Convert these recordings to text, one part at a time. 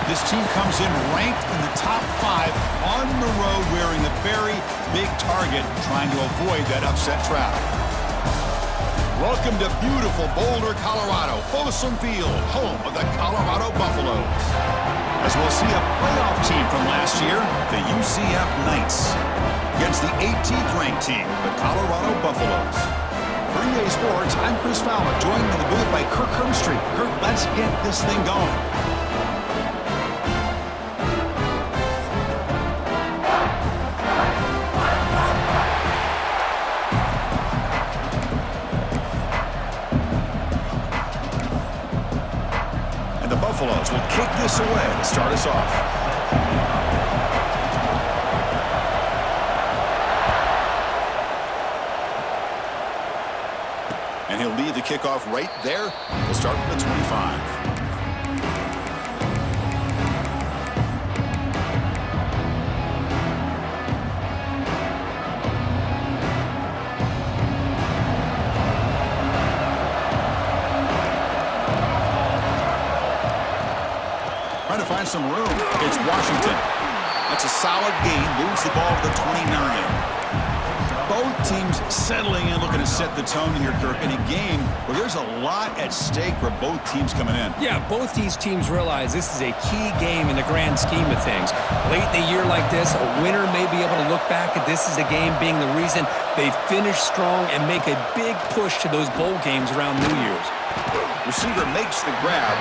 This team comes in ranked in the top 5 on the road, wearing a very big target, trying to avoid that upset trap. Welcome to beautiful Boulder, Colorado, Folsom Field, home of the Colorado Buffaloes. As we'll see a playoff team from last year, the UCF Knights, against the 18th ranked team, the Colorado Buffaloes. For EA Sports, I'm Chris Fowler, joined in the booth by Kirk Hermstreet. Kirk, let's get this thing going. And the Buffaloes will kick this away to start us off. And he'll lead the kickoff right there. We'll start from the 25. Trying to find some room. It's Washington. That's a solid gain. Moves the ball to the 29. Both teams settling in, looking to set the tone here, Kirk, in a game where there's a lot at stake for both teams coming in. Yeah, both these teams realize this is a key game in the grand scheme of things. Late in the year like this, a winner may be able to look back at this as a game being the reason they finish strong and make a big push to those bowl games around New Year's. Receiver makes the grab.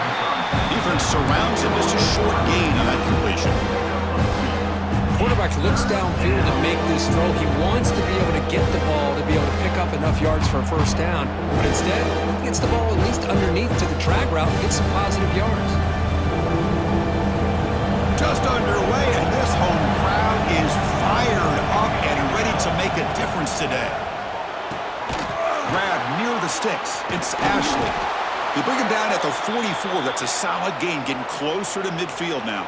Defense surrounds him. Just a short gain on that completion. Quarterback looks downfield to make this throw. He wants to be able to get the ball to be able to pick up enough yards for a first down, but instead he gets the ball at least underneath to the drag route and gets some positive yards. Just underway, and this home crowd is fired up and ready to make a difference today. Grab near the sticks. It's Ashley. They bring him down at the 44. That's a solid gain, getting closer to midfield now.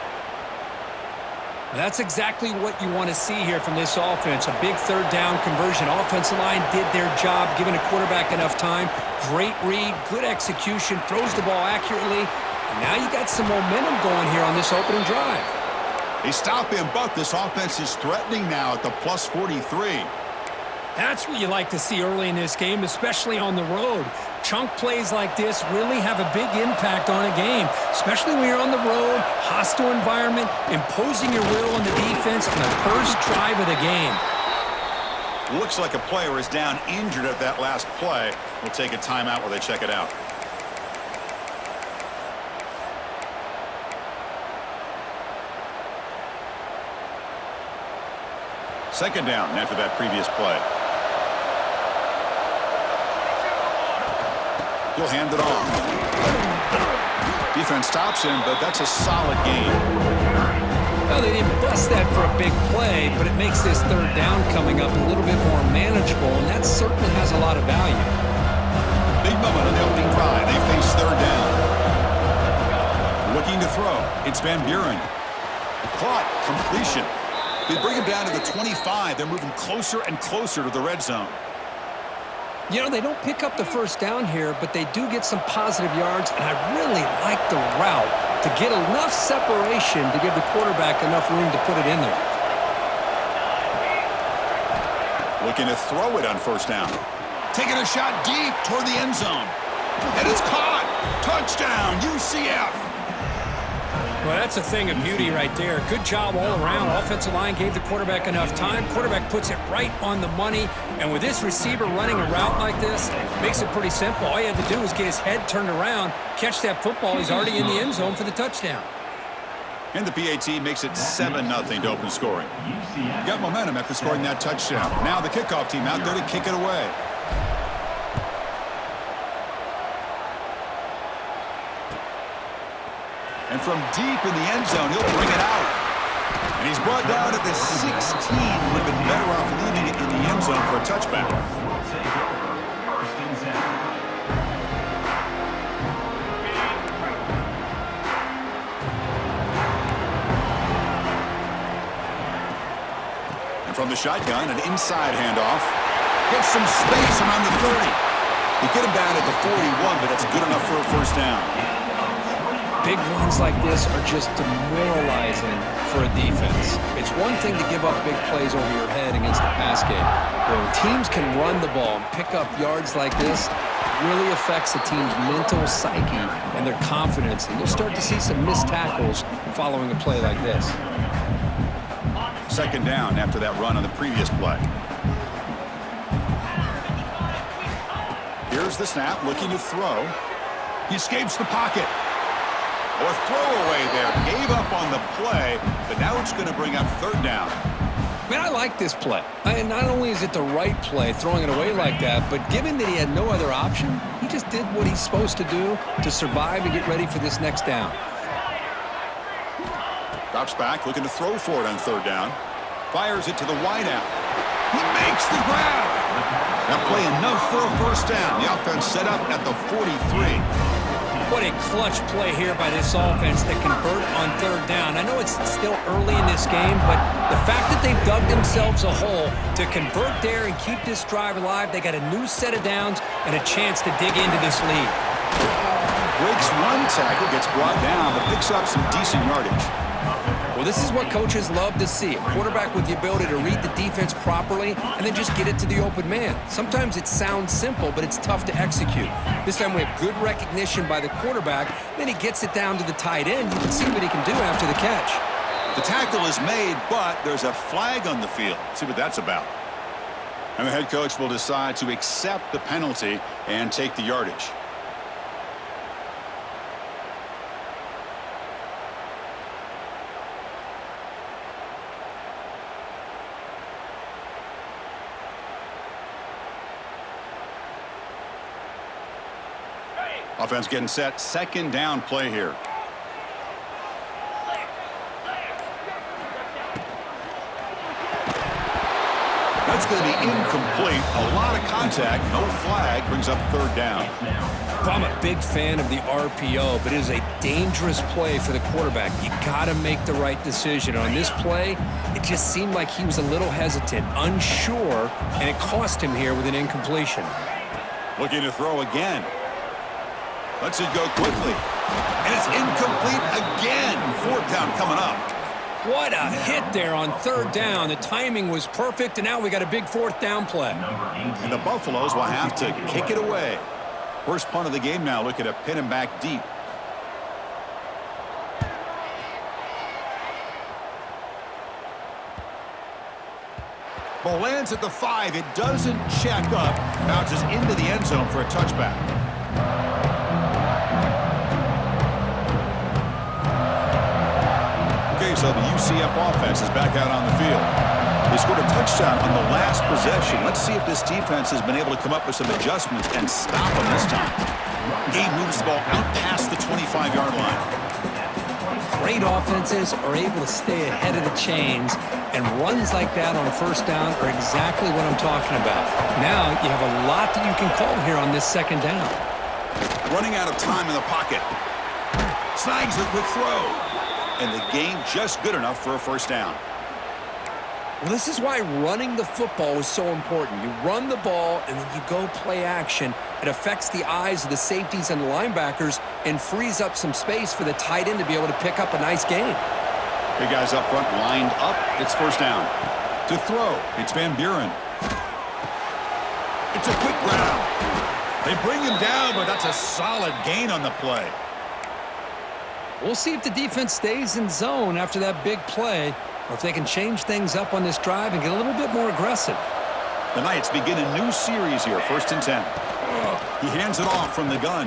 That's exactly what you want to see here from this offense. A big third down conversion. Offensive line did their job, giving a quarterback enough time. Great read, good execution, throws the ball accurately. And now you got some momentum going here on this opening drive. They stop him, but this offense is threatening now at the plus 43. That's what you like to see early in this game, especially on the road. Chunk plays like this really have a big impact on a game, especially when you're on the road, hostile environment, imposing your will on the defense on the first drive of the game. Looks like a player is down injured at that last play. We'll take a timeout while they check it out. Second down after that previous play. He'll hand it off. Defense stops him, but that's a solid gain. Well, they didn't bust that for a big play, but it makes this third down coming up a little bit more manageable, and that certainly has a lot of value. Big moment on the opening drive. They face third down. Looking to throw. It's Van Buren. Caught. Completion. They bring him down to the 25. They're moving closer and closer to the red zone. You know, they don't pick up the first down here, but they do get some positive yards, and I really like the route to get enough separation to give the quarterback enough room to put it in there. Looking to throw it on first down. Taking a shot deep toward the end zone. And it's caught. Touchdown, UCF. Well, that's a thing of beauty right there. Good job all around. Offensive line gave the quarterback enough time. Quarterback puts it right on the money. And with this receiver running a route like this, makes it pretty simple. All he had to do was get his head turned around, catch that football. He's already in the end zone for the touchdown. And the PAT makes it 7-0 to open scoring. Got momentum after scoring that touchdown. Now the kickoff team out there to kick it away. And from deep in the end zone, he'll bring it out. And he's brought down at the 16. Would have been better off leaving it in the end zone for a touchback. And from the shotgun, an inside handoff. Gets some space around the 30. They get him down at the 41, but that's good enough for a first down. Big runs like this are just demoralizing for a defense. It's one thing to give up big plays over your head against the pass game. When teams can run the ball and pick up yards like this, it really affects the team's mental psyche and their confidence. And you'll start to see some missed tackles following a play like this. Second down after that run on the previous play. Here's the snap, looking to throw. He escapes the pocket. Or throwaway there. Gave up on the play, but now it's going to bring up third down. Man, I like this play. And not only is it the right play, throwing it away like that, but given that he had no other option, he just did what he's supposed to do to survive and get ready for this next down. Drops back, looking to throw for it on third down. Fires it to the wideout. He makes the grab. That play enough for a first down. The offense set up at the 43. What a clutch play here by this offense to convert on third down. I know it's still early in this game, but the fact that they've dug themselves a hole to convert there and keep this drive alive, they got a new set of downs and a chance to dig into this lead. Breaks one tackle, gets brought down, but picks up some decent yardage. Well, this is what coaches love to see. A quarterback with the ability to read the defense properly and then just get it to the open man. Sometimes it sounds simple, but it's tough to execute. This time we have good recognition by the quarterback. Then he gets it down to the tight end. You can see what he can do after the catch. The tackle is made, but there's a flag on the field. See what that's about. And the head coach will decide to accept the penalty and take the yardage. Offense getting set. Second down play here. That's going to be incomplete. A lot of contact. No flag. Brings up third down. I'm a big fan of the RPO, but it is a dangerous play for the quarterback. You got to make the right decision. On this play, it just seemed like he was a little hesitant, unsure, and it cost him here with an incompletion. Looking to throw again. Lets it go quickly. And it's incomplete again. Fourth down coming up. What a hit there on third down. The timing was perfect, and now we got a big fourth down play. And the Buffaloes will have to kick it away. First punt of the game now. Looking to pin him back deep. Ball lands at the 5. It doesn't check up. Bounces into the end zone for a touchback. So the UCF offense is back out on the field. They scored a touchdown on the last possession. Let's see if this defense has been able to come up with some adjustments and stop them this time. Game moves the ball out past the 25-yard line. Great offenses are able to stay ahead of the chains, and runs like that on first down are exactly what I'm talking about. Now you have a lot that you can call here on this second down. Running out of time in the pocket. Snags the quick throw. And the game just good enough for a first down. Well, this is why running the football is so important. You run the ball, and then you go play action. It affects the eyes of the safeties and the linebackers and frees up some space for the tight end to be able to pick up a nice gain. Big guys up front lined up. It's first down. To throw, it's Van Buren. It's a quick grab. They bring him down, but that's a solid gain on the play. We'll see if the defense stays in zone after that big play, or if they can change things up on this drive and get a little bit more aggressive. The Knights begin a new series here, 1st and 10. He hands it off from the gun.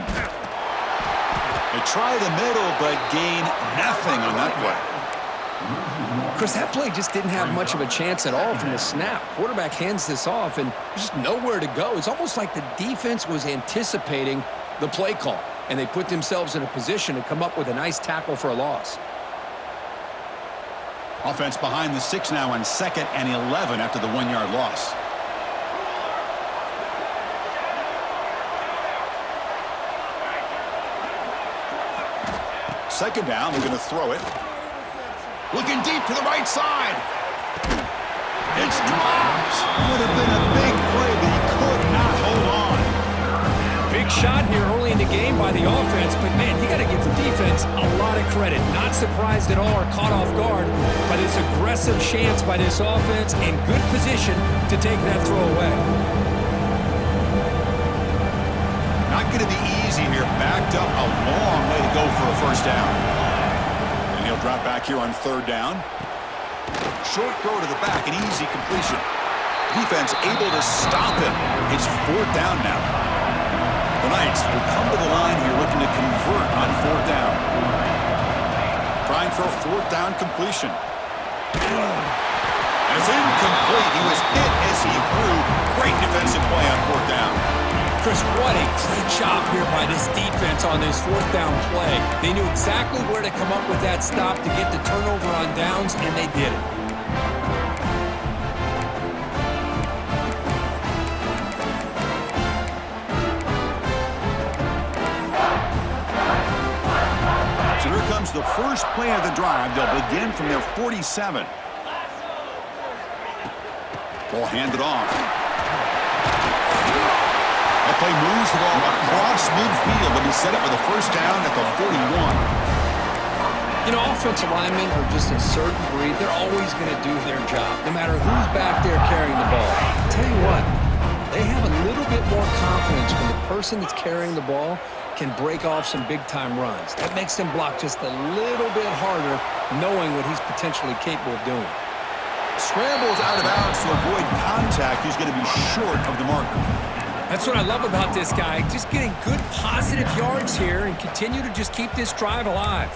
They try the middle, but gain nothing on that play. Chris, that play just didn't have much of a chance at all from the snap. Quarterback hands this off, and there's just nowhere to go. It's almost like the defense was anticipating the play call, and they put themselves in a position to come up with a nice tackle for a loss. Offense behind the 6 now on 2nd and 11 after the 1-yard loss. Second down, they're going to throw it. Looking deep to the right side. It's dropped. Would have been a big play, but he could not hold on. Big shot here early in the game by the offense, but, man, you got to give the defense a lot of credit. Not surprised at all or caught off guard by this aggressive chance by this offense in good position to take that throw away. Not going to be easy here. Backed up a long way to go for a first down. And he'll drop back here on third down. Short throw to the back, an easy completion. Defense able to stop him. It's fourth down now. The Knights will come to the line here looking to convert on fourth down. Trying for a fourth down completion. And it's incomplete. He was hit as he threw. Great defensive play on fourth down. Chris, what a great job here by this defense on this fourth down play. They knew exactly where to come up with that stop to get the turnover on downs, and they did it. So here comes the first play of the drive. They'll begin from their 47. Ball handed off. That play moves the ball across midfield, and he set up with a first down at the 41. You know, offensive linemen are just a certain breed. They're always going to do their job, no matter who's back there carrying the ball. I'll tell you what, they have a little bit more confidence when the person that's carrying the ball can break off some big-time runs. That makes them block just a little bit harder, knowing what he's potentially capable of doing. Scrambles out of bounds to avoid contact. He's going to be short of the marker. That's what I love about this guy. Just getting good, positive yards here and continue to just keep this drive alive.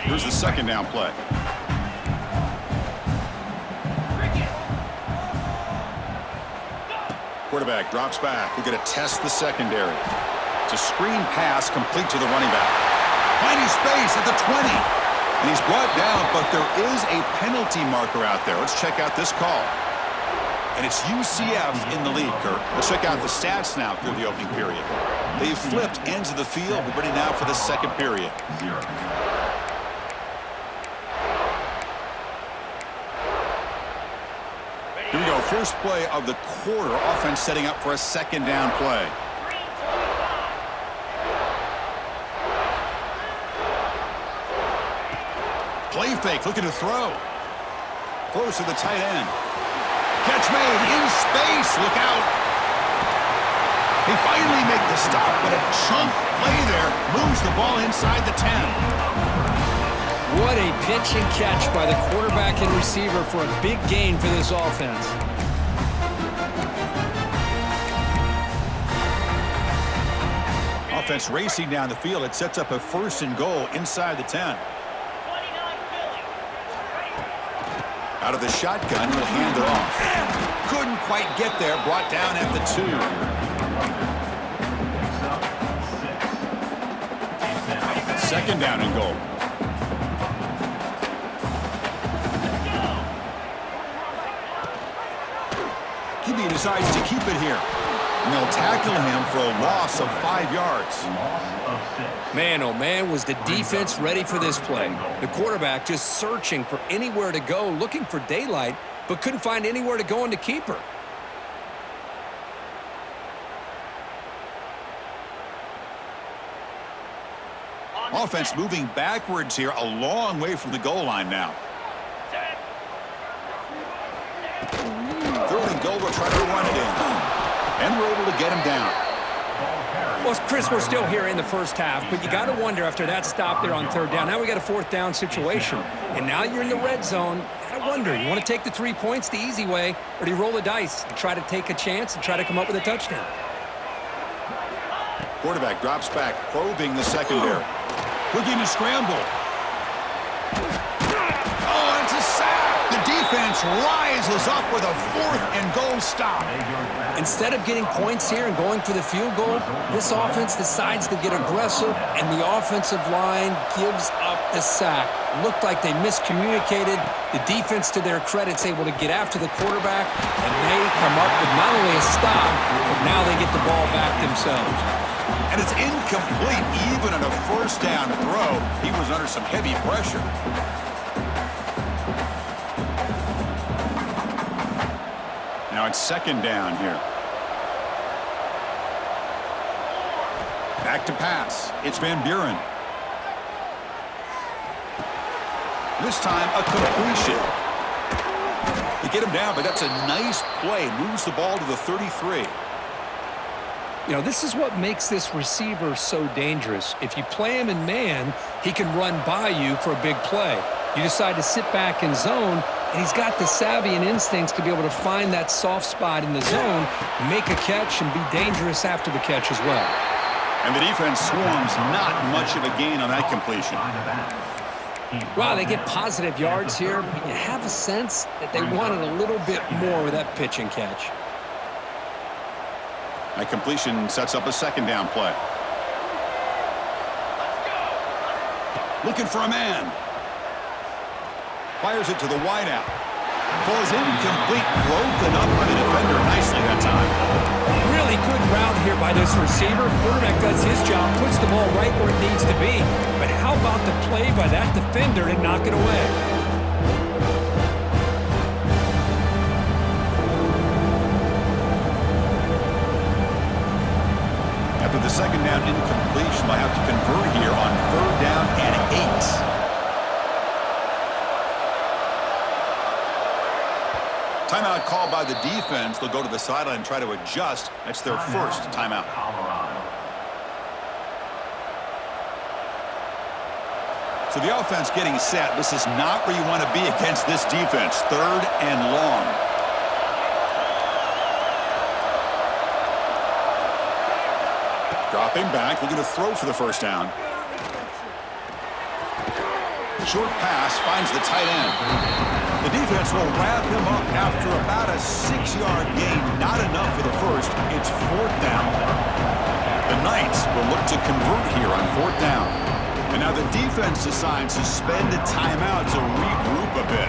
Here's the second down play. Quarterback drops back. We're going to test the secondary. It's a screen pass complete to the running back. Finding space at the 20. And he's brought down, but there is a penalty marker out there. Let's check out this call. And it's UCF in the lead, Kirk. Let's check out the stats now through the opening period. They've flipped ends of the field. We're ready now for the second period. Here we go. First play of the quarter. Offense setting up for a second down play. Play fake, looking to throw. Close to the tight end. Catch made in space. Look out. They finally make the stop, but a chunk play there moves the ball inside the 10. What a pitch and catch by the quarterback and receiver for a big gain for this offense. Offense racing down the field. It sets up a first and goal inside the 10. Out of the shotgun, he'll hand it off. Couldn't quite get there. Brought down at the 2. Second down and goal. He decides to keep it here. And they'll tackle him for a loss of 5 yards. Man, oh man, was the defense ready for this play. The quarterback just searching for anywhere to go, looking for daylight, but couldn't find anywhere to go in the keeper. Offense moving backwards here, a long way from the goal line now. Third and goal, we'll try to run it in. And we're able to get him down. Well, Chris, we're still here in the first half, but you got to wonder after that stop there on third down. Now we got a fourth down situation, and now you're in the red zone. You got to wonder, you want to take the 3 points the easy way, or do you roll the dice and try to take a chance and try to come up with a touchdown? Quarterback drops back, probing the secondary. Looking to scramble. Oh, it's a sack. The defense rises up with a fourth and goal stop. Instead of getting points here and going for the field goal, this offense decides to get aggressive, and the offensive line gives up the sack. Looked like they miscommunicated. The defense, to their credit, is able to get after the quarterback, and they come up with not only a stop, but now they get the ball back themselves. And it's incomplete even on a first down throw. He was under some heavy pressure. Now it's second down here. Back to pass. It's Van Buren. This time a completion. They get him down, but that's a nice play. Moves the ball to the 33. You know, this is what makes this receiver so dangerous. If you play him in man, he can run by you for a big play. You decide to sit back in zone, and he's got the savvy and instincts to be able to find that soft spot in the zone, make a catch, and be dangerous after the catch as well. And the defense swarms, not much of a gain on that completion. Wow, they get positive yards here, but you have a sense that they wanted a little bit more with that pitch and catch. That completion sets up a second down play. Looking for a man. Fires it to the wideout. Falls incomplete. Broken up by the defender nicely that time. Really good route here by this receiver. Quarterback does his job, puts the ball right where it needs to be. But how about the play by that defender to knock it away? After the second down incompletion, they'll have to convert here on third down and 8. Timeout called by the defense. They'll go to the sideline and try to adjust. That's their first timeout. So the offense getting set. This is not where you want to be against this defense. Third and long. Dropping back. Looking to throw for the first down. Short pass finds the tight end. The defense will wrap him up after about a 6-yard gain. Not enough for the first. It's fourth down. The Knights will look to convert here on fourth down. And now the defense decides to spend a timeout to regroup a bit.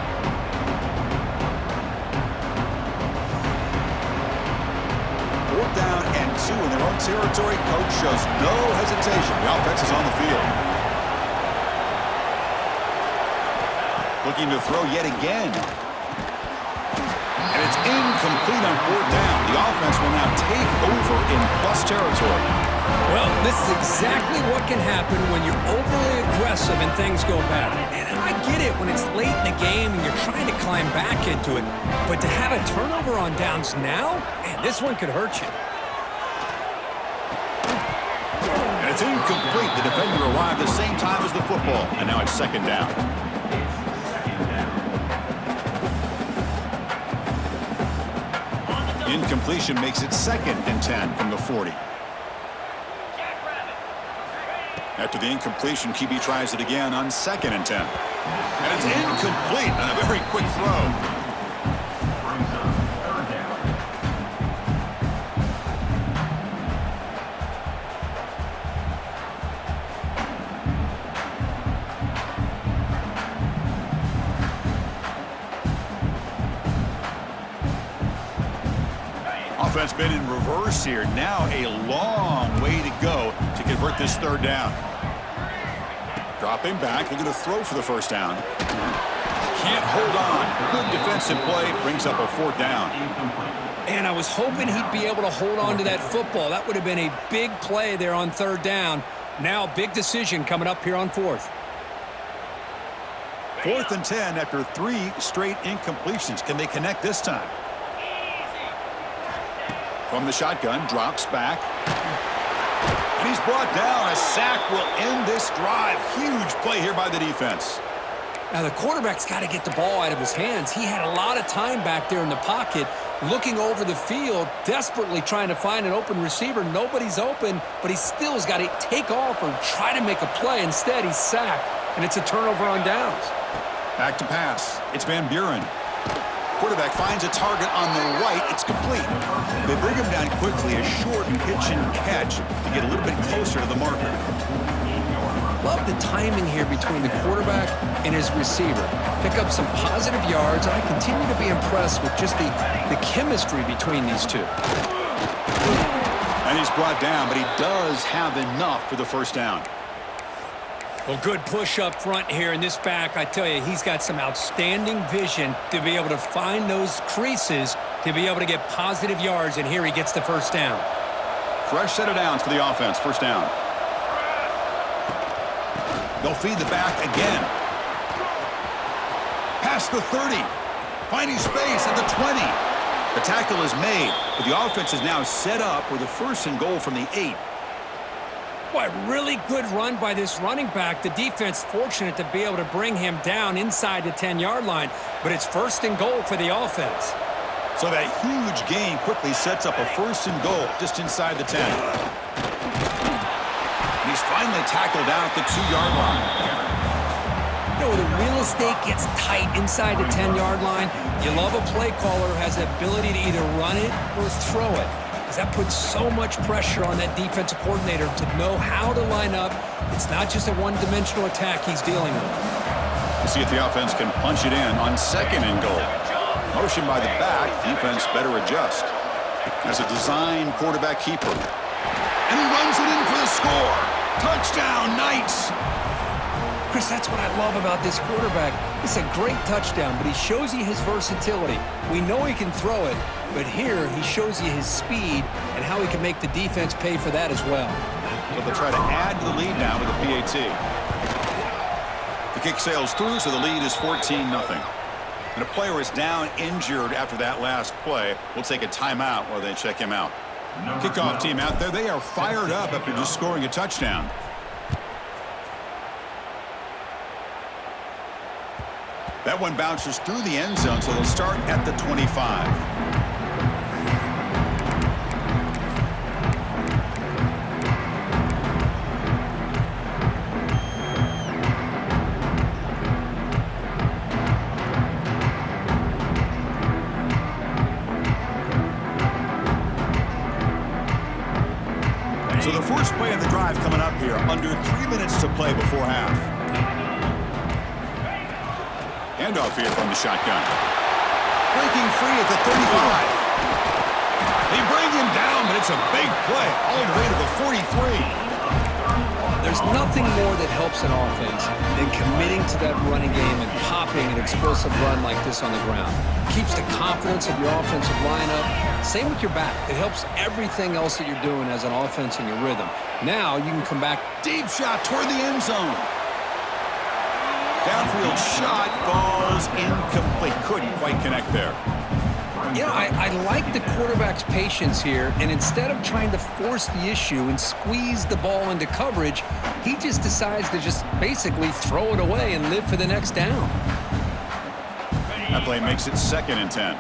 Fourth down and 2 in their own territory. Coach shows no hesitation. The offense is on the field. Looking to throw yet again. And it's incomplete on fourth down. The offense will now take over in plus territory. Well, this is exactly what can happen when you're overly aggressive and things go bad. And I get it when it's late in the game and you're trying to climb back into it. But to have a turnover on downs now, man, this one could hurt you. And it's incomplete. The defender arrived the same time as the football. And now it's second down. Incompletion makes it second and 10 from the 40. After the incompletion, QB tries it again on second and 10. And it's incomplete on a very quick throw. Offense been in reverse here. Now a long way to go to convert this third down. Dropping back, looking to throw for the first down. Can't hold on. Good defensive play, brings up a fourth down. And I was hoping he'd be able to hold on to that football. That would have been a big play there on third down. Now big decision coming up here on fourth. Fourth and 10 after 3 straight incompletions. Can they connect this time? From the shotgun, drops back. And he's brought down. A sack will end this drive. Huge play here by the defense. Now, the quarterback's got to get the ball out of his hands. He had a lot of time back there in the pocket, looking over the field, desperately trying to find an open receiver. Nobody's open, but he still has got to take off or try to make a play. Instead, he's sacked, and it's a turnover on downs. Back to pass. It's Van Buren. Quarterback finds a target on the right. It's complete. They bring him down quickly. A short pitch and catch to get a little bit closer to the marker. Love the timing here between the quarterback and his receiver. Pick up some positive yards, and I continue to be impressed with just the chemistry between these two. And he's brought down, but he does have enough for the first down. Well, good push up front here in this back. I tell you, he's got some outstanding vision to be able to find those creases to be able to get positive yards, and here he gets the first down. Fresh set of downs for the offense. First down. They'll feed the back again. Past the 30. Finding space at the 20. The tackle is made, but the offense is now set up with a 1st and goal from the 8. What really good run by this running back. The defense fortunate to be able to bring him down inside the 10-yard line, but it's 1st and goal for the offense. So that huge gain quickly sets up a 1st and goal just inside the 10. He's finally tackled down at the 2-yard line. You know, the real estate gets tight inside the 10-yard line. You love a play caller who has the ability to either run it or throw it, because that puts so much pressure on that defensive coordinator to know how to line up. It's not just a one-dimensional attack he's dealing with. We'll see if the offense can punch it in on 2nd and goal. Motion by the back, defense better adjust. As a design quarterback keeper. And he runs it in for the score. Touchdown, Knights! Chris, that's what I love about this quarterback. It's a great touchdown, but he shows you his versatility. We know he can throw it, but here he shows you his speed and how he can make the defense pay for that as well. So they'll try to add to the lead now with a PAT. The kick sails through, so the lead is 14-0. And a player is down injured after that last play. We'll take a timeout while they check him out. Kickoff team out there. They are fired up after just scoring a touchdown. That one bounces through the end zone, so they'll start at the 25. So the first play of the drive coming up here, under 3 minutes to play before half. Handoff here from the shotgun. Breaking free at the 35. They bring him down, but it's a big play all the way to the 43. There's nothing more that helps an offense than committing to that running game and popping an explosive run like this on the ground. Keeps the confidence of your offensive lineup. Same with your back. It helps everything else that you're doing as an offense in your rhythm. Now you can come back. Deep shot toward the end zone. Downfield shot falls incomplete. Couldn't quite connect there. You know, I like the quarterback's patience here, and instead of trying to force the issue and squeeze the ball into coverage, he just decides to just basically throw it away and live for the next down. That play makes it 2nd and 10.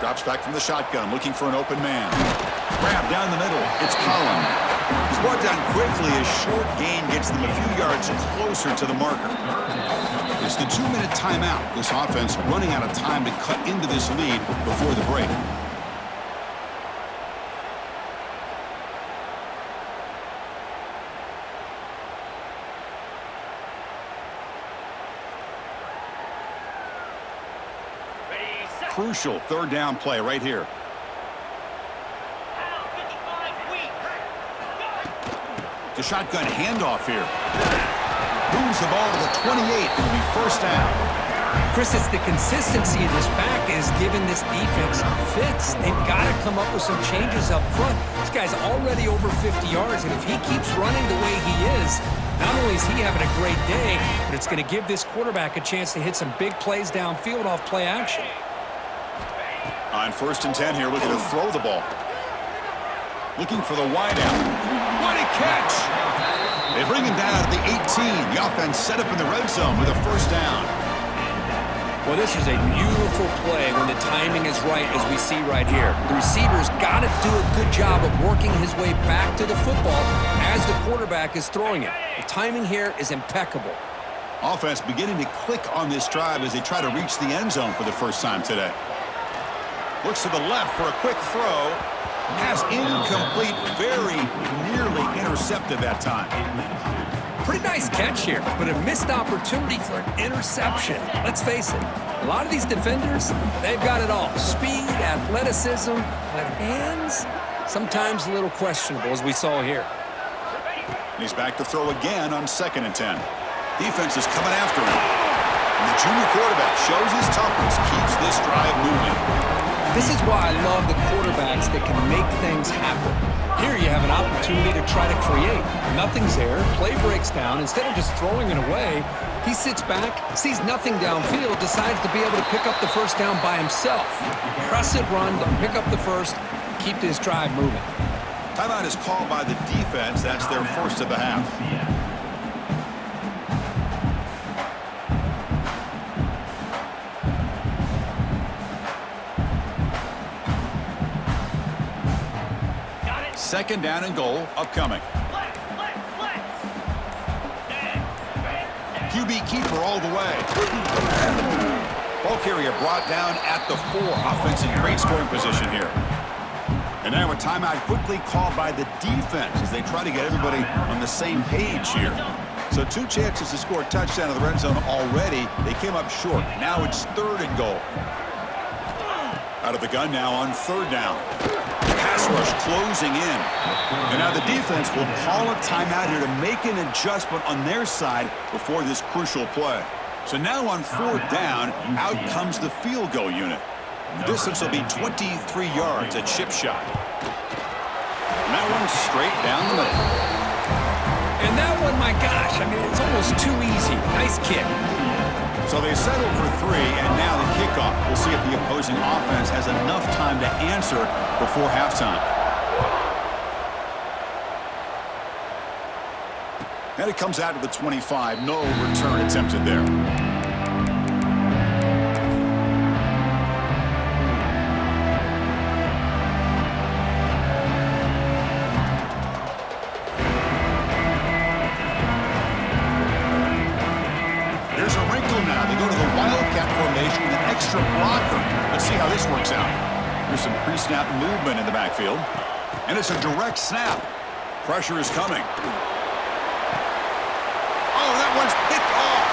Drops back from the shotgun, looking for an open man. Grab down the middle. It's Collin. He's brought down quickly. A short gain gets them a few yards closer to the marker. It's the 2-minute timeout. This offense running out of time to cut into this lead before the break. Crucial 3rd down play right here. The shotgun handoff here. Moves the ball to the 28. It'll be 1st down. Chris, it's the consistency of this back is giving this defense fits. They've got to come up with some changes up front. This guy's already over 50 yards, and if he keeps running the way he is, not only is he having a great day, but it's going to give this quarterback a chance to hit some big plays downfield off play action. On 1st and 10 here, looking to throw the ball. Looking for the wideout. What a catch! They bring him down at the 18. The offense set up in the red zone with a 1st down. Well, this is a beautiful play when the timing is right, as we see right here. The receiver's got to do a good job of working his way back to the football as the quarterback is throwing it. The timing here is impeccable. Offense beginning to click on this drive as they try to reach the end zone for the first time today. Looks to the left for a quick throw. Pass incomplete, very nearly intercepted that time. Pretty nice catch here, but a missed opportunity for an interception. Let's face it, a lot of these defenders, they've got it all. Speed, athleticism, but hands, sometimes a little questionable, as we saw here. And he's back to throw again on 2nd and 10. Defense is coming after him. And the junior quarterback shows his toughness, keeps this drive moving. This is why I love the quarterbacks that can make things happen. Here you have an opportunity to try to create. Nothing's there, play breaks down. Instead of just throwing it away, he sits back, sees nothing downfield, decides to be able to pick up the first down by himself. Press it, run, pick up the first, keep this drive moving. Timeout is called by the defense. That's their first of the half. Second down and goal upcoming. QB keeper all the way. Ball carrier brought down at the 4. Offense in great scoring position here. And now a timeout quickly called by the defense as they try to get everybody on the same page here. So 2 chances to score a touchdown in the red zone already. They came up short. Now it's 3rd and goal. Out of the gun now on 3rd down. Pass rush closing in. And now the defense will call a timeout here to make an adjustment on their side before this crucial play. So now on 4th down, out comes the field goal unit. The distance will be 23 yards at chip shot. And that one's straight down the middle. And that one, my gosh, I mean, it's almost too easy. Nice kick. So they settle for 3, and now the kickoff. We'll see if the opposing offense has enough time to answer before halftime. And it comes out to the 25. No return attempted there. There's a wrinkle now. They go to the Wildcat formation with an extra blocker. Let's see how this works out. There's some pre-snap movement in the backfield. And it's a direct snap. Pressure is coming. Oh, that one's picked off.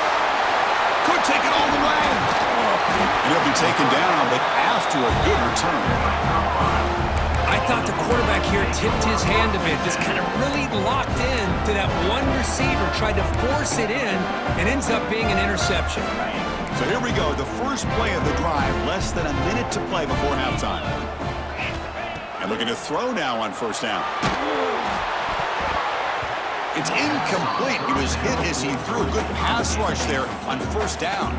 Could take it all the way. And he'll be taken down, but after a good return. I thought the quarterback here tipped his hand a bit, just kind of really locked in to that one receiver, tried to force it in, and ends up being an interception. So here we go, the first play of the drive, less than a minute to play before halftime. And looking to throw now on 1st down. It's incomplete. He was hit as he threw a good pass rush there on 1st down.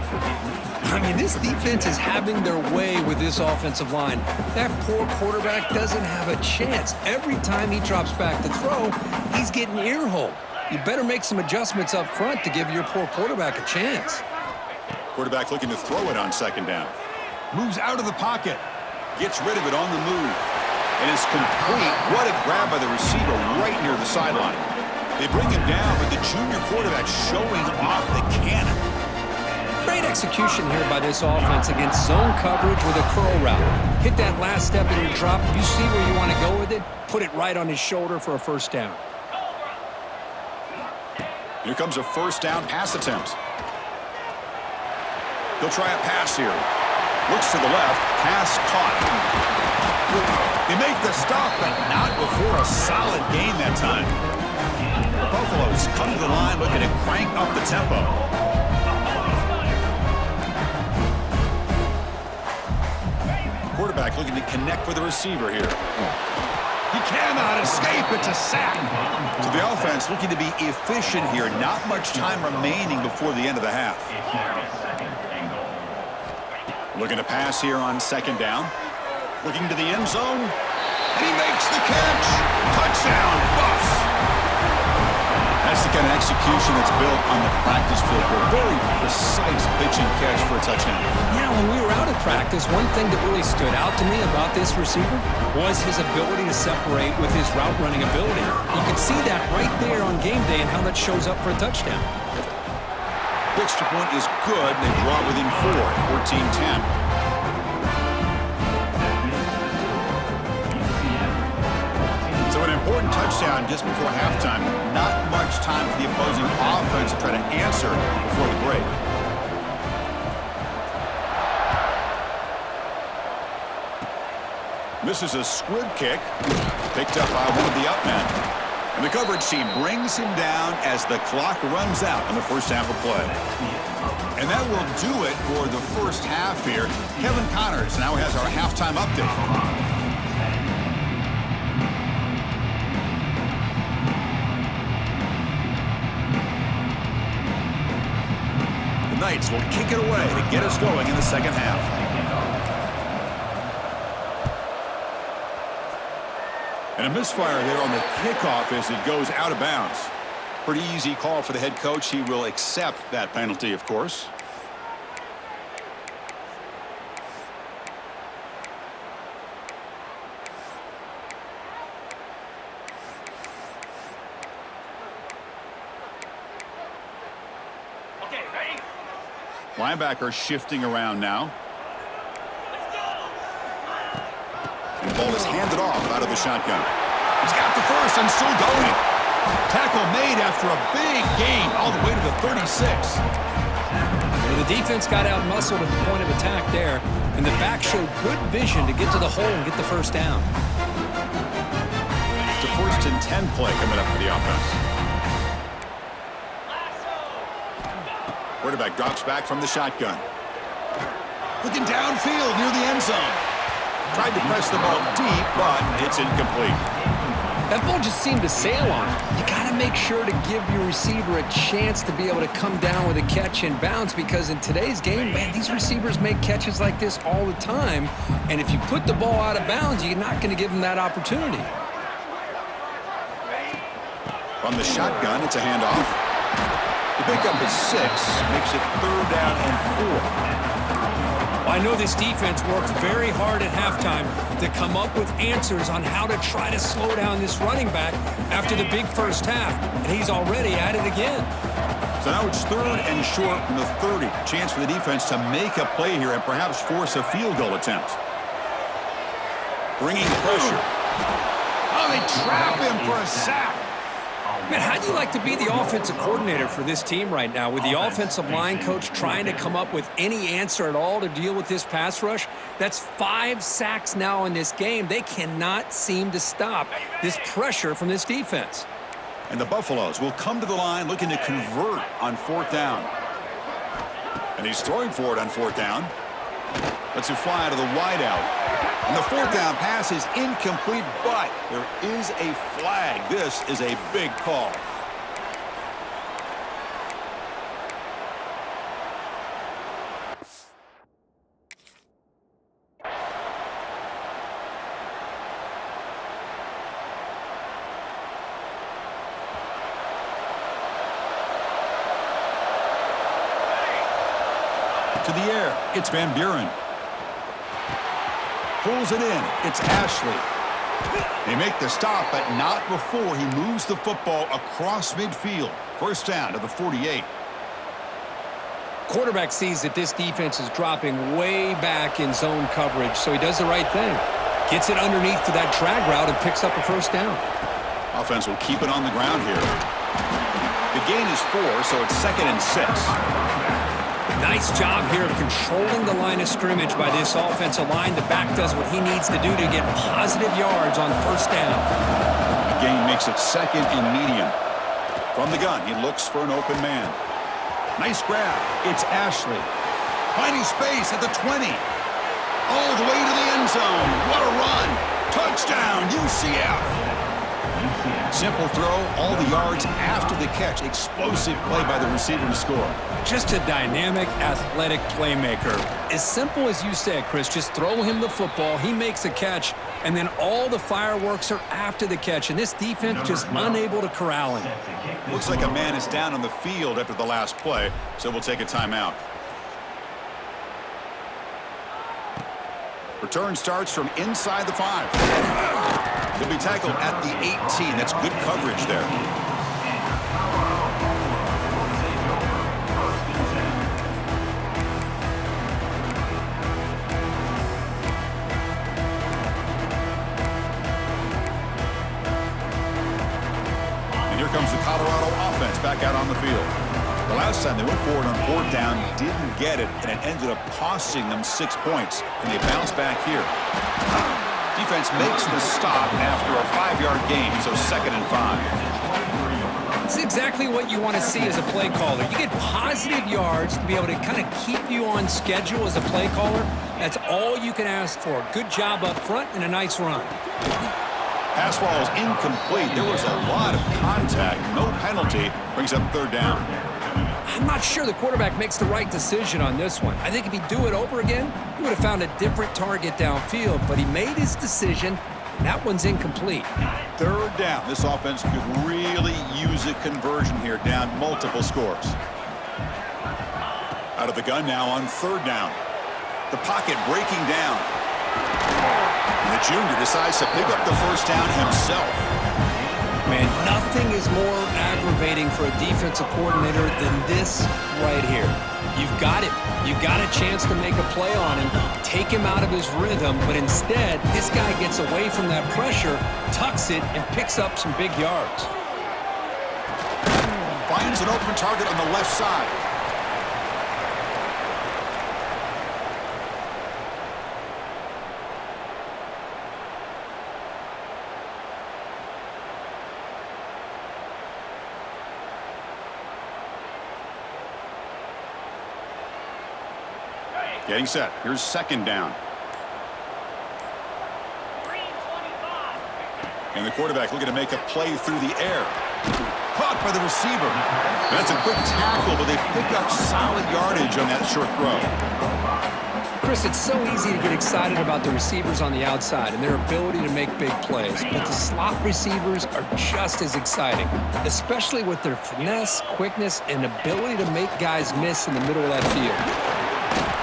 I mean, this defense is having their way with this offensive line. That poor quarterback doesn't have a chance. Every time he drops back to throw, he's getting ear-holed. You better make some adjustments up front to give your poor quarterback a chance. Quarterback looking to throw it on 2nd down. Moves out of the pocket. Gets rid of it on the move. And it's complete. What a grab by the receiver right near the sideline. They bring him down, but the junior quarterback showing off the cannon. Great execution here by this offense against zone coverage with a curl route. Hit that last step in your drop. You see where you want to go with it, put it right on his shoulder for a 1st down. Here comes a 1st down pass attempt. He'll try a pass here. Looks to the left. Pass caught. They make the stop, but not before a solid gain that time. The Buffaloes come to the line looking to crank up the tempo. Quarterback looking to connect with the receiver here. He cannot escape. It's a sack. So the offense looking to be efficient here. Not much time remaining before the end of the half. Looking to pass here on 2nd down. Looking to the end zone. And he makes the catch. Touchdown, Buffs. That's the kind of execution that's built on the practice field. Very precise pitch and catch for a touchdown. Yeah, when we were out of practice, one thing that really stood out to me about this receiver was his ability to separate with his route running ability. You can see that right there on game day and how that shows up for a touchdown. The extra point is good. They draw within 4, 14-10. So an important touchdown just before halftime. Not much time for the opposing offense to try to answer before the break. This is a squib kick picked up by one of the up men. And the coverage team brings him down as the clock runs out on the first half of play. And that will do it for the first half here. Kevin Connors now has our halftime update. The Knights will kick it away to get us going in the second half. And a misfire there on the kickoff as it goes out of bounds. Pretty easy call for the head coach. He will accept that penalty, of course. Okay, ready? Linebacker shifting around now. And the ball is handed off out of the shotgun. He's got the first and still going. Tackle made after a big gain all the way to the 36. Well, the defense got out-muscled at the point of attack there, and the back showed good vision to get to the hole and get the first down. It's a 1st and 10 play coming up for the offense. Quarterback drops back from the shotgun. Looking downfield near the end zone. Tried to press the ball deep, but it's incomplete. That ball just seemed to sail on him. You got to make sure to give your receiver a chance to be able to come down with a catch and bounce, because in today's game, man, these receivers make catches like this all the time. And if you put the ball out of bounds, you're not going to give them that opportunity. From the shotgun, it's a handoff. The pickup is 6, makes it 3rd down and 4. I know this defense worked very hard at halftime to come up with answers on how to try to slow down this running back after the big first half, and he's already at it again. So now it's 3rd and short from the 30. Chance for the defense to make a play here and perhaps force a field goal attempt. Bringing pressure. Oh, they trap him for a sack. Man, how do you like to be the offensive coordinator for this team right now, with the offensive line coach trying to come up with any answer at all to deal with this pass rush? That's 5 sacks now in this game. They cannot seem to stop this pressure from this defense. And the Buffaloes will come to the line looking to convert on 4th down. And he's throwing for it on 4th down. Lets it fly to the wideout. And the 4th down pass is incomplete, but there is a flag. This is a big call. To the air, it's Van Buren. Pulls it in. It's Ashley. They make the stop, but not before he moves the football across midfield. 1st down to the 48. Quarterback sees that this defense is dropping way back in zone coverage, so he does the right thing. Gets it underneath to that drag route and picks up a 1st down. Offense will keep it on the ground here. The gain is 4, so it's 2nd and 6. Nice job here of controlling the line of scrimmage by this offensive line. The back does what he needs to do to get positive yards on 1st down. The gain makes it 2nd and medium. From the gun, he looks for an open man. Nice grab. It's Ashley. Finding space at the 20. All the way to the end zone. What a run. Touchdown, UCF. Simple throw, all the yards after the catch. Explosive play by the receiver to score. Just a dynamic, athletic playmaker. As simple as you said, Chris, just throw him the football, he makes a catch, and then all the fireworks are after the catch, and this defense just unable to corral him. Looks like a man is down on the field after the last play, so we'll take a timeout. Return starts from inside the 5. He'll be tackled at the 18. That's good coverage there. And here comes the Colorado offense back out on the field. The last time they went forward on 4th down, didn't get it, and it ended up costing them 6 points. And they bounce back here. Defense makes the stop after a 5-yard gain, so 2nd and 5. It's exactly what you want to see as a play caller. You get positive yards to be able to kind of keep you on schedule as a play caller. That's all you can ask for. Good job up front and a nice run. Pass ball is incomplete. There was a lot of contact. No penalty. Brings up 3rd down. I'm not sure the quarterback makes the right decision on this one. I think if he'd do it over again, he would have found a different target downfield, but he made his decision, and that one's incomplete. 3rd down. This offense could really use a conversion here, down multiple scores. Out of the gun now on 3rd down. The pocket breaking down. And the junior decides to pick up the 1st down himself. Man, nothing is more aggravating for a defensive coordinator than this right here. You've got it. You've got a chance to make a play on him, take him out of his rhythm, but instead, this guy gets away from that pressure, tucks it, and picks up some big yards. Finds an open target on the left side. Getting set. Here's 2nd down. And the quarterback looking to make a play through the air. Caught by the receiver. That's a quick tackle, but they pick up solid yardage on that short throw. Chris, it's so easy to get excited about the receivers on the outside and their ability to make big plays, but the slot receivers are just as exciting, especially with their finesse, quickness, and ability to make guys miss in the middle of that field.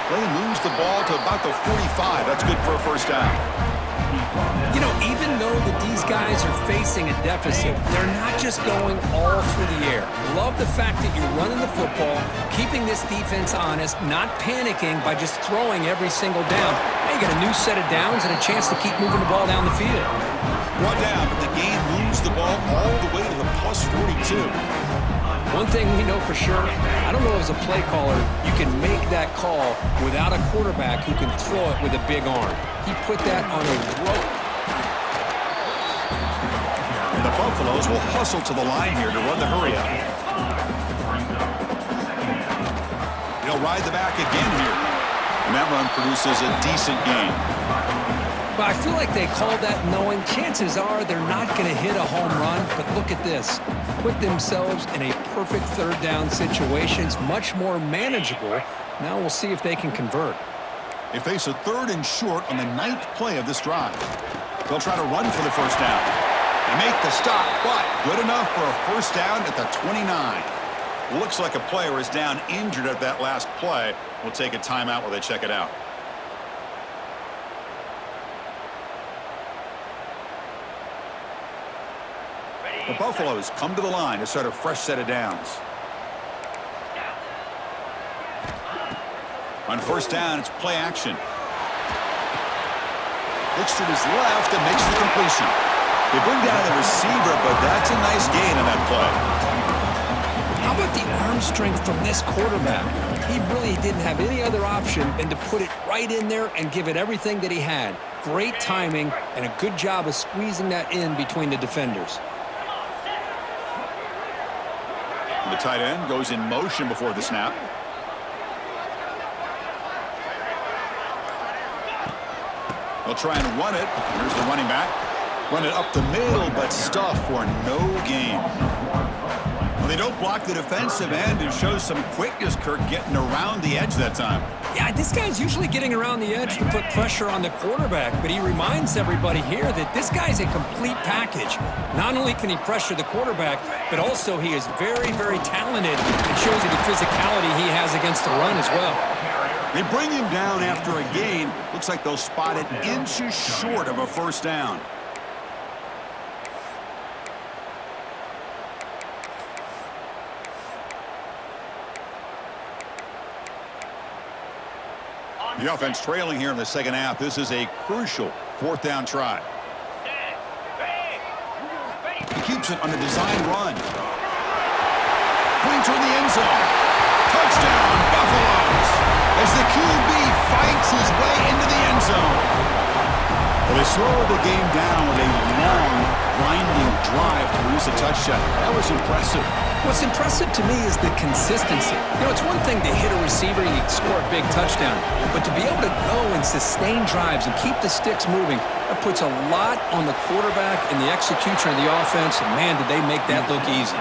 They moves the ball to about the 45. That's good for a 1st down. You know, even though that these guys are facing a deficit, they're not just going all through the air. Love the fact that you're running the football, keeping this defense honest, not panicking by just throwing every single down. Now you got a new set of downs and a chance to keep moving the ball down the field. Brought down, but the game moves the ball all the way to the plus 42. One thing we know for sure, I don't know as a play caller, you can make that call without a quarterback who can throw it with a big arm. He put that on a rope. And the Buffaloes will hustle to the line here to run the hurry up. He'll ride the back again here. And that run produces a decent gain. But I feel like they called that knowing chances are they're not going to hit a home run. But look at this. Put themselves in a perfect 3rd down situation. It's much more manageable. Now we'll see if they can convert. They face a 3rd and short on the 9th play of this drive. They'll try to run for the 1st down. They make the stop, but good enough for a 1st down at the 29. Looks like a player is down injured at that last play. We'll take a timeout while they check it out. The Buffaloes come to the line to start a fresh set of downs. On 1st down, it's play action. Looks to his left and makes the completion. They bring down the receiver, but that's a nice gain on that play. How about the arm strength from this quarterback? He really didn't have any other option than to put it right in there and give it everything that he had. Great timing and a good job of squeezing that in between the defenders. The tight end goes in motion before the snap. They'll try and run it. Here's the running back. Run it up the middle, but stuff for no gain. Well, they don't block the defensive end and show some quickness, Kirk, getting around the edge that time. Yeah, this guy's usually getting around the edge to put pressure on the quarterback, but he reminds everybody here that this guy's a complete package. Not only can he pressure the quarterback, but also he is very, very talented and shows you the physicality he has against the run as well. They bring him down after a gain. Looks like they'll spot it inches short of a 1st down. The offense trailing here in the 2nd half. This is a crucial 4th down try. He keeps it on a design run. Going toward the end zone. Touchdown, Buffaloes! As the QB fights his way into the end zone. Well, they slow the game down with a long, grinding drive to produce a touchdown. That was impressive. What's impressive to me is the consistency. You know, it's one thing to hit a receiver and you score a big touchdown, but to be able to go and sustain drives and keep the sticks moving, that puts a lot on the quarterback and the execution of the offense, and man, did they make that look easy.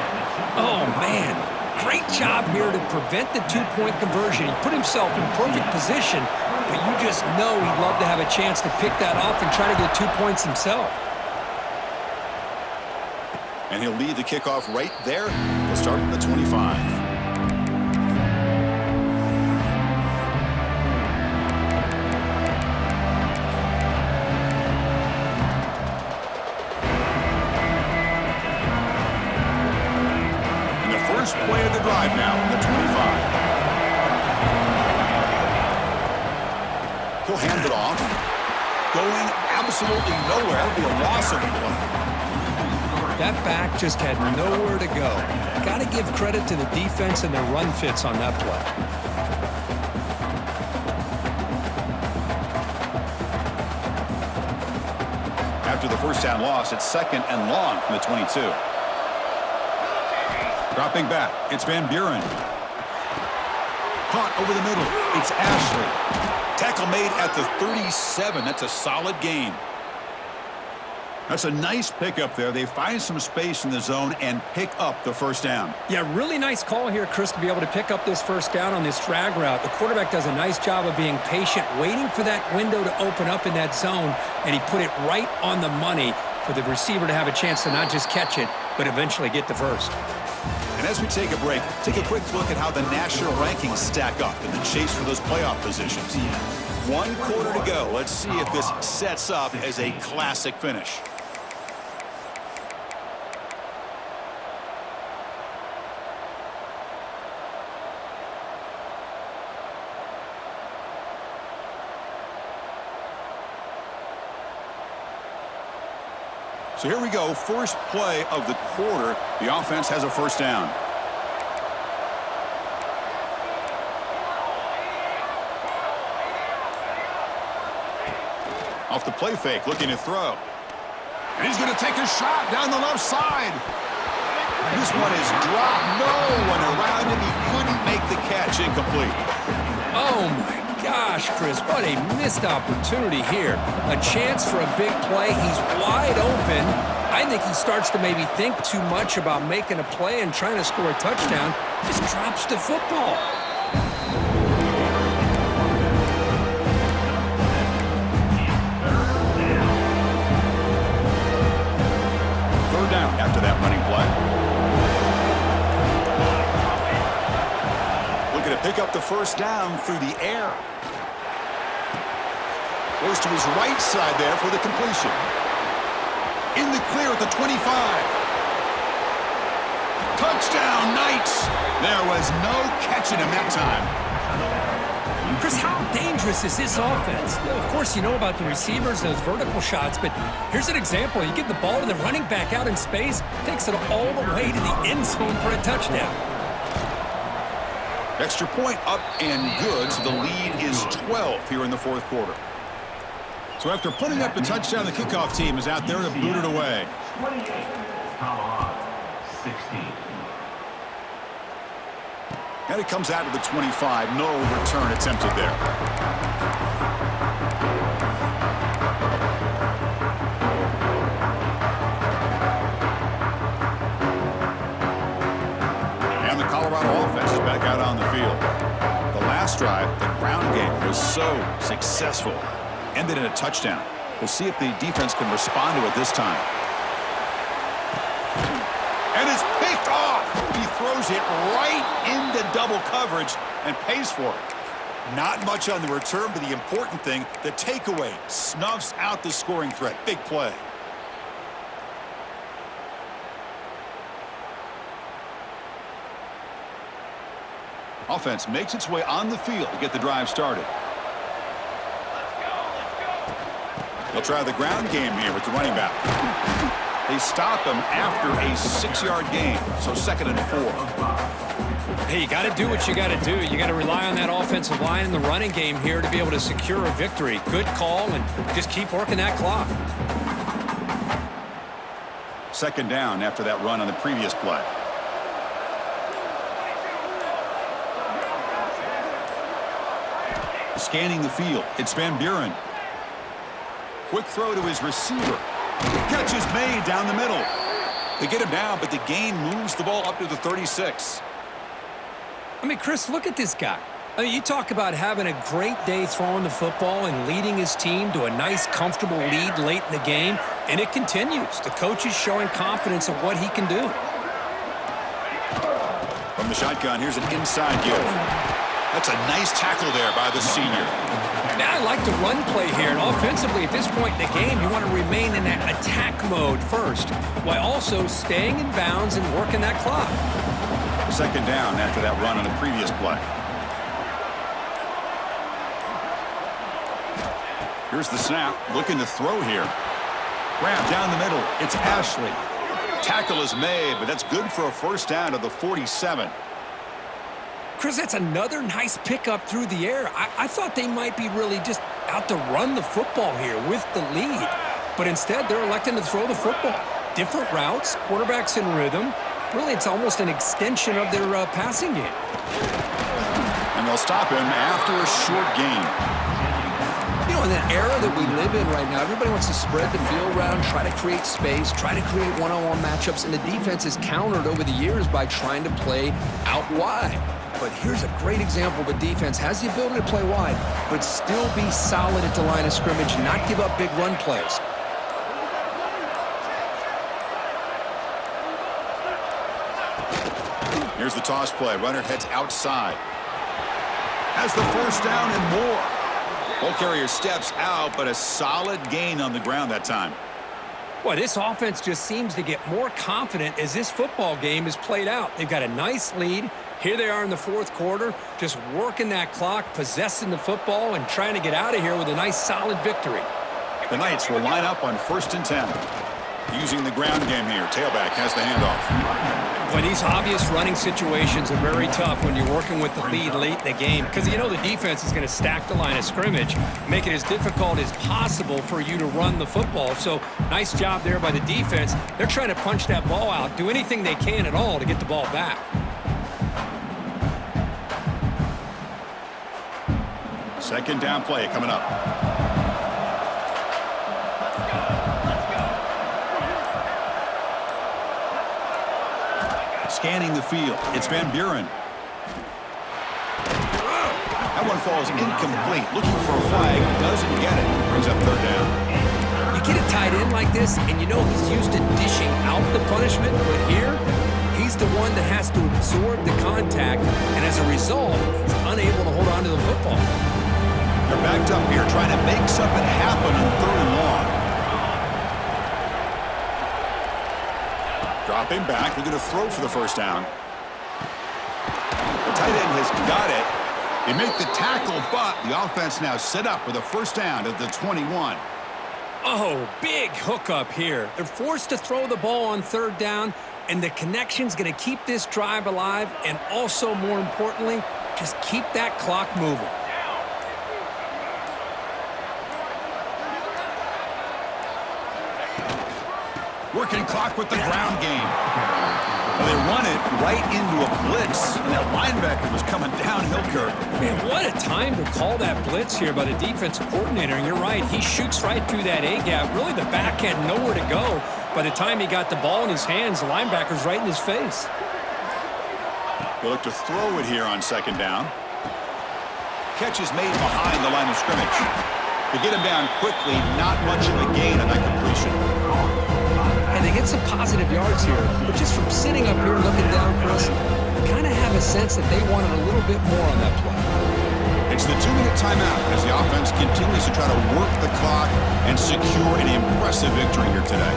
Oh, man, great job here to prevent the two-point conversion. He put himself in perfect position, but you just know he'd love to have a chance to pick that off and try to get 2 points himself. And he'll lead the kickoff right there. We'll start from the 25. And the first play of the drive now from the 25. He'll hand it off. Going absolutely nowhere. That'll be a loss of the play. That back just had nowhere to go. Got to give credit to the defense and their run fits on that play. After the first down loss, it's 2nd and long from the 22. Dropping back, it's Van Buren. Caught over the middle, it's Ashley. Tackle made at the 37. That's a solid gain. That's a nice pickup there. They find some space in the zone and pick up the first down. Yeah, really nice call here, Chris, to be able to pick up this first down on this drag route. The quarterback does a nice job of being patient, waiting for that window to open up in that zone, and he put it right on the money for the receiver to have a chance to not just catch it, but eventually get the first. And as we take a break, take a quick look at how the national rankings stack up in the chase for those playoff positions. 1 quarter to go. Let's see if this sets up as a classic finish. So here we go, first play of the quarter. The offense has a first down. Off the play fake, looking to throw. And he's going to take a shot down the left side. This one is dropped. No one around him. He couldn't make the catch. Incomplete. Oh, my gosh, Chris, what a missed opportunity here. A chance for a big play. He's wide open. I think he starts to maybe think too much about making a play and trying to score a touchdown. Just drops the football. Third down after that running play. Looking to pick up the first down through the air. Goes to his right side there for the completion. In the clear at the 25. Touchdown, Knights. There was no catching him that time. Chris, how dangerous is this offense? You know, of course, you know about the receivers, those vertical shots, but here's an example. You give the ball to the running back out in space, takes it all the way to the end zone for a touchdown. Extra point up and good, so the lead is 12 here in the fourth quarter. So after putting up the touchdown, the kickoff team is out there to boot it away. 28, 16. And it comes out to the 25. No return attempted there. And the Colorado offense is back out on the field. The last drive, the ground game was so successful. Ended in a touchdown. We'll see if the defense can respond to it this time. And it's picked off. He throws it right into double coverage and pays for it. Not much on the return, but the important thing, the takeaway, snuffs out the scoring threat. Big play. Offense makes its way on the field to get the drive started. They'll try the ground game here with the running back. They stop him after a 6-yard gain, so 2nd and 4. Hey, you got to do what you got to do. You got to rely on that offensive line in the running game here to be able to secure a victory. Good call, and just keep working that clock. Second down after that run on the previous play. Scanning the field, it's Van Buren. Quick throw to his receiver. Catch is made down the middle. They get him down, but the gain moves the ball up to the 36. I mean, Chris, look at this guy. I mean, you talk about having a great day throwing the football and leading his team to a nice, comfortable lead late in the game, and it continues. The coach is showing confidence of what he can do. From the shotgun, here's an inside give. That's a nice tackle there by the senior. Now, I like the run play here, and offensively at this point in the game, you want to remain in that attack mode first, while also staying in bounds and working that clock. Second down after that run on the previous play. Here's the snap, looking to throw here. Grab down the middle, it's Ashley. Tackle is made, but that's good for a first down to the 47. Chris, that's another nice pickup through the air. I thought they might be really just out to run the football here with the lead. But instead, they're electing to throw the football. Different routes, quarterbacks in rhythm. Really, it's almost an extension of their passing game. And they'll stop him after a short gain. You know, in that era that we live in right now, everybody wants to spread the field around, try to create space, try to create one-on-one matchups, and the defense is countered over the years by trying to play out wide. But here's a great example of a defense has the ability to play wide, but still be solid at the line of scrimmage, not give up big run plays. Here's the toss play. Runner heads outside. Has the first down and more. Ball carrier steps out, but a solid gain on the ground that time. Boy, this offense just seems to get more confident as this football game is played out. They've got a nice lead. Here they are in the fourth quarter, just working that clock, possessing the football, and trying to get out of here with a nice, solid victory. The Knights will line up on 1st and 10. Using the ground game here. Tailback has the handoff. But these obvious running situations are very tough when you're working with the lead late in the game because you know the defense is going to stack the line of scrimmage, make it as difficult as possible for you to run the football. So nice job there by the defense. They're trying to punch that ball out, do anything they can at all to get the ball back. Second down play coming up. Scanning the field, it's Van Buren. That one falls incomplete. Looking for a flag, doesn't get it. Brings up third down. You get a tight end like this, and you know he's used to dishing out the punishment, but here, he's the one that has to absorb the contact, and as a result, he's unable to hold on to the football. They're backed up here, trying to make something happen on third and long. Dropping back, they're going to throw for the first down. The tight end has got it. They make the tackle, but the offense now set up with a first down at the 21. Oh, big hookup here. They're forced to throw the ball on third down, and the connection's going to keep this drive alive, and also, more importantly, just keep that clock moving. Working clock with the ground game. Well, they run it right into a blitz, and that linebacker was coming downhill, Kirk. Man, what a time to call that blitz here by the defensive coordinator. And you're right, he shoots right through that A-gap. Really, the back had nowhere to go. By the time he got the ball in his hands, the linebacker's right in his face. They look to throw it here on second down. Catch is made behind the line of scrimmage. They get him down quickly, not much of a gain on that completion. And they get some positive yards here, but just from sitting up here looking down, Chris, you kind of have a sense that they wanted a little bit more on that play. It's the 2-minute timeout as the offense continues to try to work the clock and secure an impressive victory here today.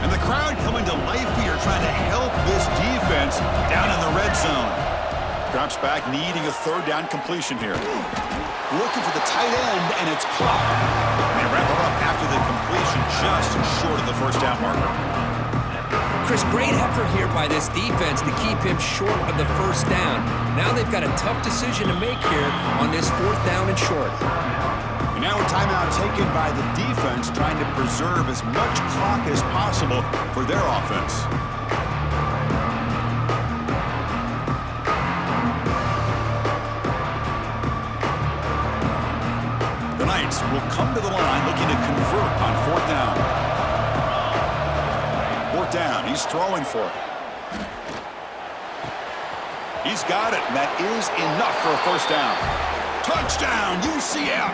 And the crowd coming to life here, trying to help this defense down in the red zone. Drops back, needing a third down completion here. Looking for the tight end, and it's clocked. They wrap it up after to the completion just short of the first down marker. Chris, great effort here by this defense to keep him short of the first down. Now they've got a tough decision to make here on this 4th down and short. And now a timeout taken by the defense, trying to preserve as much clock as possible for their offense. The Knights will come to the line looking to convert on 4th down. 4th down, he's throwing for it. He's got it, and that is enough for a first down. Touchdown, UCF!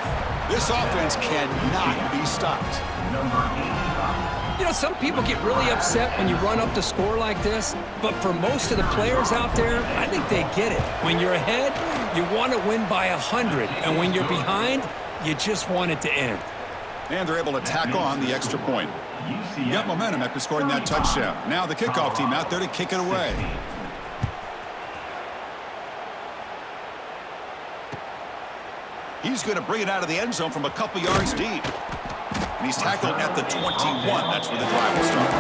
This offense cannot be stopped. You know, some people get really upset when you run up the score like this, but for most of the players out there, I think they get it. When you're ahead, you want to win by 100, and when you're behind, you just want it to end. And they're able to tack on the extra point. Got momentum after scoring that touchdown. Now the kickoff team out there to kick it away. He's going to bring it out of the end zone from a couple yards deep. And he's tackled at the 21. That's where the drive will start.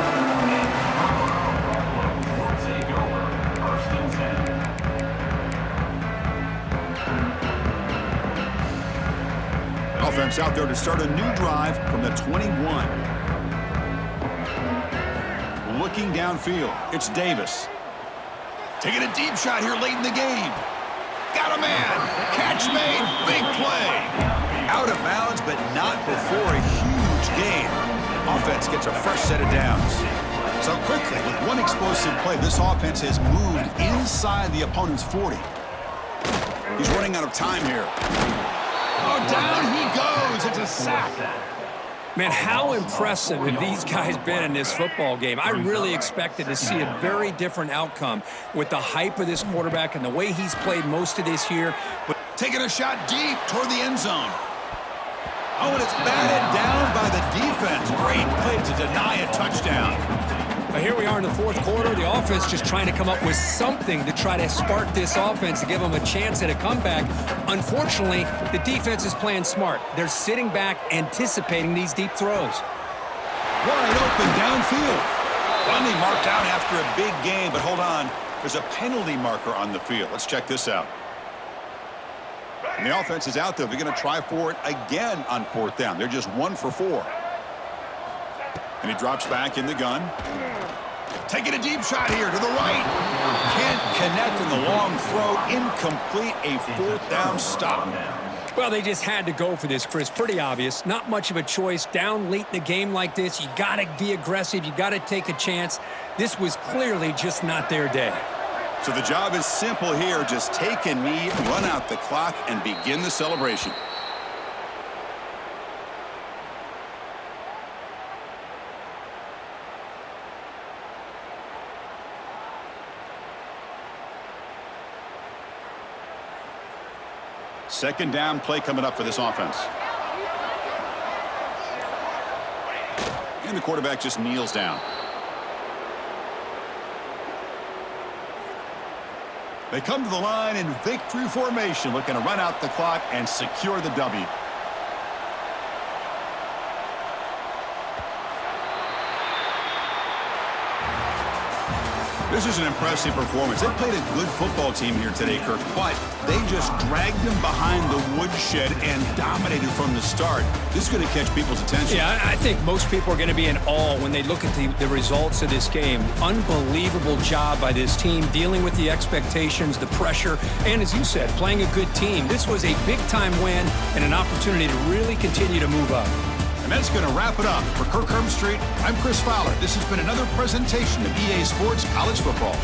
Offense out there to start a new drive from the 21. Looking downfield, it's Davis. Taking a deep shot here late in the game. Got a man. Catch made. Big play. Out of bounds, but not before a huge gain. Offense gets a fresh set of downs. So quickly, with one explosive play, this offense has moved inside the opponent's 40. He's running out of time here. Oh, down he goes. It's a sack. Man, how impressive have these guys been in this football game? I really expected to see a very different outcome with the hype of this quarterback and the way he's played most of this year. But taking a shot deep toward the end zone. Oh, and it's batted down by the defense. Great play to deny a touchdown. But here we are in the 4th quarter. The offense just trying to come up with something to try to spark this offense to give them a chance at a comeback. Unfortunately, the defense is playing smart. They're sitting back, anticipating these deep throws. Wide open downfield. Finally marked out after a big gain, but hold on. There's a penalty marker on the field. Let's check this out. And the offense is out there. They're going to try for it again on 4th down. They're just 1 for 4. And he drops back in the gun. Taking a deep shot here to the right. Can't connect in the long throw. Incomplete. A 4th down stop. Well, they just had to go for this, Chris. Pretty obvious. Not much of a choice. Down late in the game like this, you got to be aggressive. You got to take a chance. This was clearly just not their day. So the job is simple here. Just take a knee, run out the clock, and begin the celebration. Second down play coming up for this offense. And the quarterback just kneels down. They come to the line in victory formation, looking to run out the clock and secure the W. This is an impressive performance. They played a good football team here today, Kirk, but they just dragged them behind the woodshed and dominated from the start. This is going to catch people's attention. Yeah, I think most people are going to be in awe when they look at the results of this game. Unbelievable job by this team, dealing with the expectations, the pressure, and as you said, playing a good team. This was a big-time win and an opportunity to really continue to move up. And that's going to wrap it up. For Kirk Herbstreit, I'm Chris Fowler. This has been another presentation of EA Sports College Football.